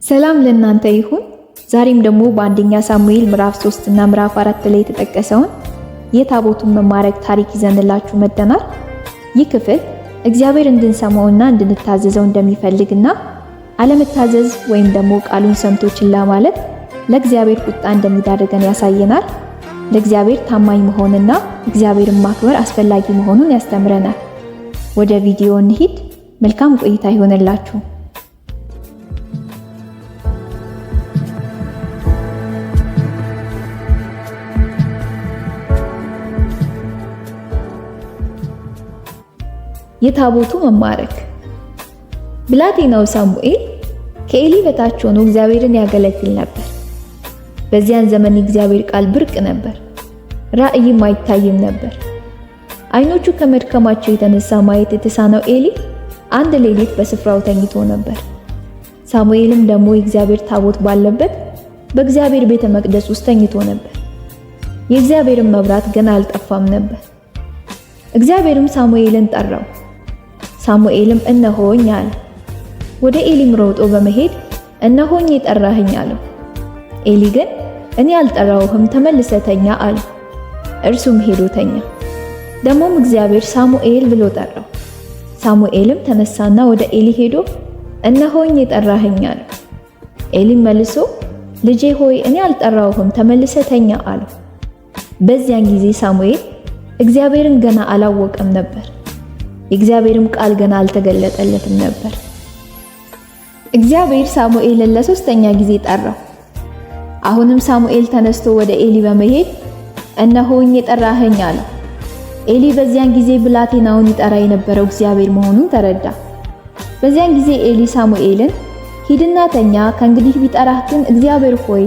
ሰላም ለእናንተ ይሁን። ዛሬም ደግሞ በአንደኛ ሳሙኤል ምዕራፍ 3 እና ምዕራፍ 4 ላይ የተጠቀሰውን የታቦቱን መማረክ ታሪክ ይዘንላችሁ መጥተናል። ይህ ክፍል እግዚአብሔር እንድንሰማውና እንድንታዘዘው እንደሚፈልግና አለመታዘዝ ወይም ደግሞ ቃሉን ሰምቶ ችላ ማለት ለእግዚአብሔር ቁጣ እንደሚዳርገን ያሳየናል። ለእግዚአብሔር ታማኝ መሆንና እግዚአብሔርን ማክበር አስፈላጊ መሆኑን ያስተምረናል። ወደ ቪዲዮ እንሂድ። መልካም ቆይታ ይሆንላችሁ። የታቦቱ መማረክ። ብላቴናው ሳሙኤል ከኤሊ በታች ሆኖ እግዚአብሔርን ያገለግል ነበር። በዚያን ዘመን የእግዚአብሔር ቃል ብርቅ ነበር፣ ራእይም አይታይም ነበር። አይኖቹ ከመድከማቸው የተነሳ ማየት የተሳነው ኤሊ አንድ ሌሊት በስፍራው ተኝቶ ነበር። ሳሙኤልም ደግሞ የእግዚአብሔር ታቦት ባለበት በእግዚአብሔር ቤተ መቅደስ ውስጥ ተኝቶ ነበር። የእግዚአብሔርን መብራት ገና አልጠፋም ነበር። እግዚአብሔርም ሳሙኤልን ጠራው። ሳሙኤልም እነሆኝ አለ። ወደ ኤሊም ሮጦ በመሄድ እነሆኝ የጠራኸኝ አለው። ኤሊ ግን እኔ አልጠራውህም፣ ተመልሰህ ተኛ አለው። እርሱም ሄዶ ተኛ። ደግሞም እግዚአብሔር ሳሙኤል ብሎ ጠራው። ሳሙኤልም ተነሳና ወደ ኤሊ ሄዶ እነሆኝ የጠራኸኝ አለው። ኤሊም መልሶ ልጄ ሆይ እኔ አልጠራውህም፣ ተመልሰህ ተኛ አለው። በዚያን ጊዜ ሳሙኤል እግዚአብሔርን ገና አላወቀም ነበር። የእግዚአብሔርም ቃል ገና አልተገለጠለትም ነበር። እግዚአብሔር ሳሙኤልን ለሶስተኛ ጊዜ ጠራው። አሁንም ሳሙኤል ተነስቶ ወደ ኤሊ በመሄድ እነሆኝ የጠራኸኝ አለው። ኤሊ በዚያን ጊዜ ብላቴናውን ይጠራ የነበረው እግዚአብሔር መሆኑን ተረዳ። በዚያን ጊዜ ኤሊ ሳሙኤልን ሂድና ተኛ፣ ከእንግዲህ ቢጠራህ ግን እግዚአብሔር ሆይ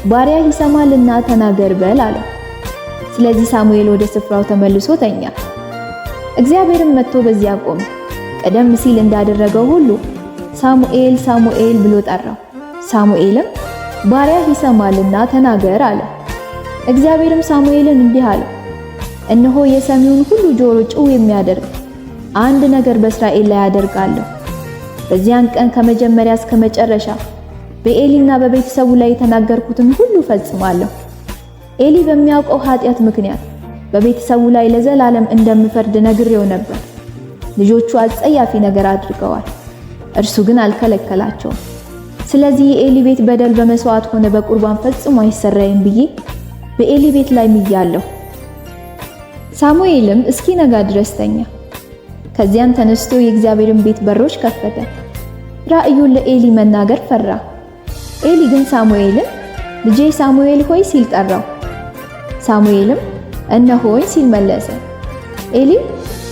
ባሪያህ ይሰማልና ተናገር በል አለው። ስለዚህ ሳሙኤል ወደ ስፍራው ተመልሶ ተኛ። እግዚአብሔርም መጥቶ በዚያ ቆመ። ቀደም ሲል እንዳደረገው ሁሉ ሳሙኤል ሳሙኤል ብሎ ጠራው። ሳሙኤልም ባሪያህ ይሰማልና ተናገር አለ። እግዚአብሔርም ሳሙኤልን እንዲህ አለው፣ እነሆ የሰሚውን ሁሉ ጆሮ ጭው የሚያደርግ አንድ ነገር በእስራኤል ላይ አደርጋለሁ። በዚያን ቀን ከመጀመሪያ እስከ መጨረሻ በኤሊና በቤተሰቡ ላይ የተናገርኩትን ሁሉ ፈጽማለሁ። ኤሊ በሚያውቀው ኃጢአት ምክንያት በቤተሰቡ ላይ ለዘላለም እንደምፈርድ ነግሬው ነበር። ልጆቹ አጸያፊ ነገር አድርገዋል፣ እርሱ ግን አልከለከላቸውም። ስለዚህ የኤሊ ቤት በደል በመስዋዕት ሆነ በቁርባን ፈጽሞ አይሰራይም ብዬ በኤሊ ቤት ላይ ምያለሁ። ሳሙኤልም እስኪነጋ ድረስ ተኛ። ከዚያም ተነስቶ የእግዚአብሔርን ቤት በሮች ከፈተ። ራእዩን ለኤሊ መናገር ፈራ። ኤሊ ግን ሳሙኤልን ልጄ ሳሙኤል ሆይ ሲል ጠራው። ሳሙኤልም እነሆኝ ሲል መለሰ። ኤሊ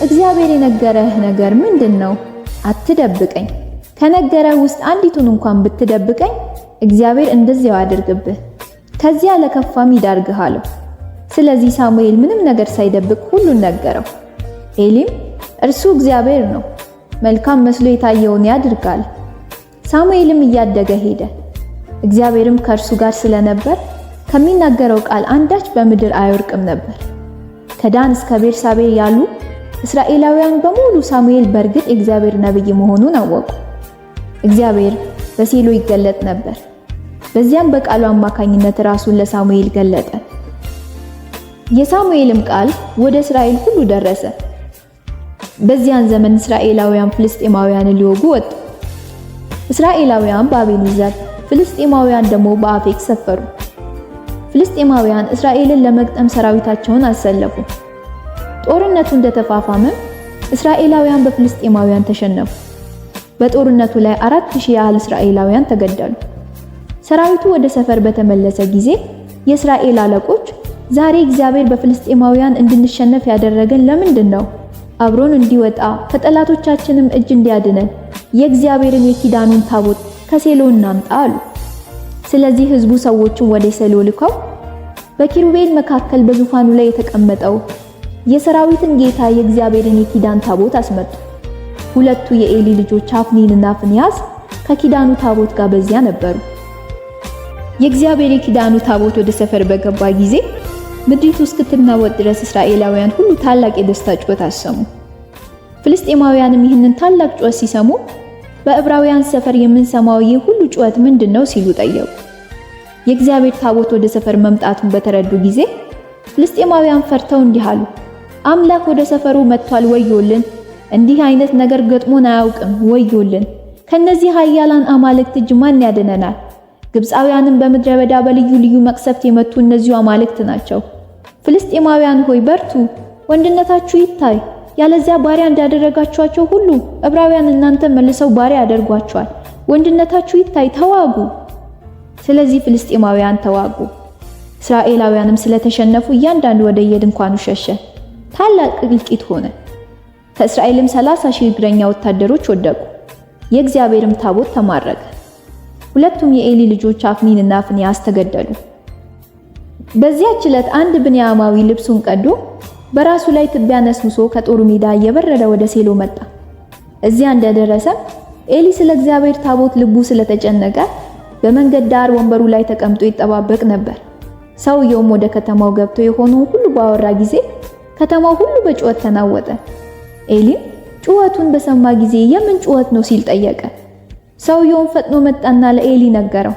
እግዚአብሔር የነገረህ ነገር ምንድነው? አትደብቀኝ። ከነገረህ ውስጥ አንዲቱን እንኳን ብትደብቀኝ እግዚአብሔር እንደዚያው አድርግብህ፣ ከዚያ ለከፋም ይዳርግህ አለው። ስለዚህ ሳሙኤል ምንም ነገር ሳይደብቅ ሁሉን ነገረው። ኤሊም እርሱ እግዚአብሔር ነው፣ መልካም መስሎ የታየውን ያድርጋል። ሳሙኤልም እያደገ ሄደ። እግዚአብሔርም ከእርሱ ጋር ስለነበር ከሚናገረው ቃል አንዳች በምድር አይወርቅም ነበር። ከዳን እስከ ቤርሳቤ ያሉ እስራኤላውያን በሙሉ ሳሙኤል በእርግጥ የእግዚአብሔር ነብይ መሆኑን አወቁ። እግዚአብሔር በሴሎ ይገለጥ ነበር። በዚያም በቃሉ አማካኝነት ራሱን ለሳሙኤል ገለጠ። የሳሙኤልም ቃል ወደ እስራኤል ሁሉ ደረሰ። በዚያን ዘመን እስራኤላውያን ፍልስጤማውያንን ሊወጉ ወጡ። እስራኤላውያን በአቤኔዘር፣ ፍልስጤማውያን ደግሞ በአፌቅ ሰፈሩ። ፍልስጤማውያን እስራኤልን ለመግጠም ሰራዊታቸውን አሰለፉ። ጦርነቱ እንደተፋፋመ እስራኤላውያን በፍልስጤማውያን ተሸነፉ። በጦርነቱ ላይ 4000 ያህል እስራኤላውያን ተገደሉ። ሰራዊቱ ወደ ሰፈር በተመለሰ ጊዜ የእስራኤል አለቆች ዛሬ እግዚአብሔር በፍልስጤማውያን እንድንሸነፍ ያደረገን ለምንድን ነው? አብሮን እንዲወጣ ከጠላቶቻችንም እጅ እንዲያድነን የእግዚአብሔርን የኪዳኑን ታቦት ከሴሎ እናምጣ አሉ። ስለዚህ ሕዝቡ ሰዎችን ወደ ሴሎ ልከው በኪሩቤል መካከል በዙፋኑ ላይ የተቀመጠው የሰራዊትን ጌታ የእግዚአብሔርን የኪዳን ታቦት አስመጡ። ሁለቱ የኤሊ ልጆች አፍኒንና ፊንያስ ከኪዳኑ ታቦት ጋር በዚያ ነበሩ። የእግዚአብሔር የኪዳኑ ታቦት ወደ ሰፈር በገባ ጊዜ ምድሪቱ እስክትናወጥ ድረስ እስራኤላውያን ሁሉ ታላቅ የደስታ ጩኸት አሰሙ። ፍልስጤማውያንም ይህንን ታላቅ ጩኸት ሲሰሙ በዕብራውያን ሰፈር የምንሰማው ይህ ሁሉ ጩኸት ምንድነው ሲሉ ጠየቁ። የእግዚአብሔር ታቦት ወደ ሰፈር መምጣቱን በተረዱ ጊዜ ፍልስጤማውያን ፈርተው እንዲህ አሉ፣ አምላክ ወደ ሰፈሩ መጥቷል፣ ወዮልን! እንዲህ አይነት ነገር ገጥሞን አያውቅም፣ ወዮልን! ከነዚህ ኃያላን አማልክት እጅ ማን ያድነናል? ግብፃውያንን በምድረ በዳ በልዩ ልዩ መቅሰፍት የመቱ እነዚሁ አማልክት ናቸው። ፍልስጤማውያን ሆይ በርቱ፣ ወንድነታችሁ ይታይ። ያለዚያ ባሪያ እንዳደረጋችኋቸው ሁሉ ዕብራውያን እናንተ መልሰው ባሪያ ያደርጓቸዋል። ወንድነታችሁ ይታይ፣ ተዋጉ። ስለዚህ ፍልስጤማውያን ተዋጉ። እስራኤላውያንም ስለተሸነፉ እያንዳንዱ ወደ የድንኳኑ ሸሸ። ታላቅ እልቂት ሆነ። ከእስራኤልም 30,000 እግረኛ ወታደሮች ወደቁ። የእግዚአብሔርም ታቦት ተማረከ። ሁለቱም የኤሊ ልጆች አፍኒንና ፊንያስ ተገደሉ። በዚያች ዕለት አንድ ብንያማዊ ልብሱን ቀዶ በራሱ ላይ ትቢያ ነስንሶ ከጦሩ ሜዳ እየበረረ ወደ ሴሎ መጣ። እዚያ እንደደረሰ ኤሊ ስለ እግዚአብሔር ታቦት ልቡ ስለተጨነቀ በመንገድ ዳር ወንበሩ ላይ ተቀምጦ ይጠባበቅ ነበር። ሰውየውም ወደ ከተማው ገብቶ የሆነውን ሁሉ ባወራ ጊዜ ከተማው ሁሉ በጩኸት ተናወጠ። ኤሊም ጩኸቱን በሰማ ጊዜ የምን ጩኸት ነው ሲል ጠየቀ። ሰውየውም ፈጥኖ መጣና ለኤሊ ነገረው።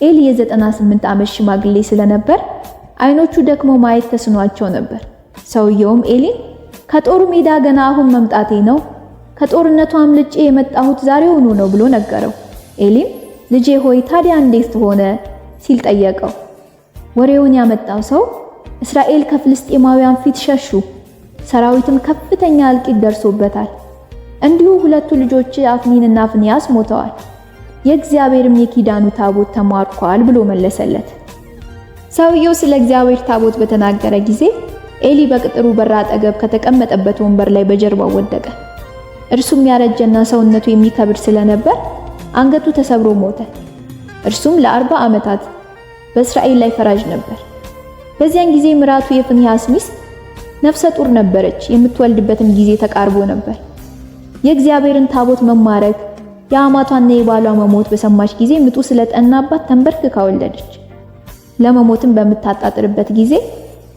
ኤሊ የ98 ዓመት ሽማግሌ ስለነበር አይኖቹ ደክሞ ማየት ተስኗቸው ነበር። ሰውየውም ኤሊን ከጦሩ ሜዳ ገና አሁን መምጣቴ ነው፣ ከጦርነቱ አምልጬ የመጣሁት ዛሬውኑ ነው ብሎ ነገረው። ኤሊም ልጄ ሆይ ታዲያ እንዴት ሆነ ሲል ጠየቀው። ወሬውን ያመጣው ሰው እስራኤል ከፍልስጤማውያን ፊት ሸሹ፣ ሰራዊትም ከፍተኛ እልቂት ደርሶበታል፣ እንዲሁ ሁለቱ ልጆች አፍኒንና ፊንያስ ሞተዋል፣ የእግዚአብሔርም የኪዳኑ ታቦት ተማርኳል ብሎ መለሰለት። ሰውየው ስለ እግዚአብሔር ታቦት በተናገረ ጊዜ ኤሊ በቅጥሩ በር አጠገብ ከተቀመጠበት ወንበር ላይ በጀርባው ወደቀ። እርሱም ያረጀና ሰውነቱ የሚከብድ ስለነበር አንገቱ ተሰብሮ ሞተ። እርሱም ለ40 ዓመታት በእስራኤል ላይ ፈራጅ ነበር። በዚያን ጊዜ ምራቱ የፊንያስ ሚስት ነፍሰ ጡር ነበረች፣ የምትወልድበትም ጊዜ ተቃርቦ ነበር። የእግዚአብሔርን ታቦት መማረክ የአማቷና የባሏ መሞት በሰማች ጊዜ ምጡ ስለጠናባት ተንበርክካ ወለደች። ለመሞትም በምታጣጥርበት ጊዜ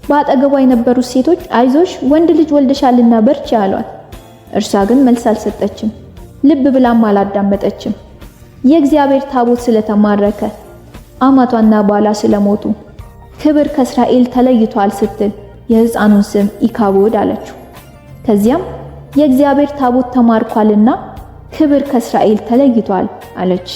በአጠገቧ የነበሩት ሴቶች አይዞሽ ወንድ ልጅ ወልደሻልና በርቺ አሏት። እርሷ ግን መልስ አልሰጠችም፣ ልብ ብላም አላዳመጠችም። የእግዚአብሔር ታቦት ስለተማረከ አማቷና ባሏ ስለሞቱ ክብር ከእስራኤል ተለይቷል ስትል የሕፃኑን ስም ኢካቦድ አለችው። ከዚያም የእግዚአብሔር ታቦት ተማርኳልና ክብር ከእስራኤል ተለይቷል አለች።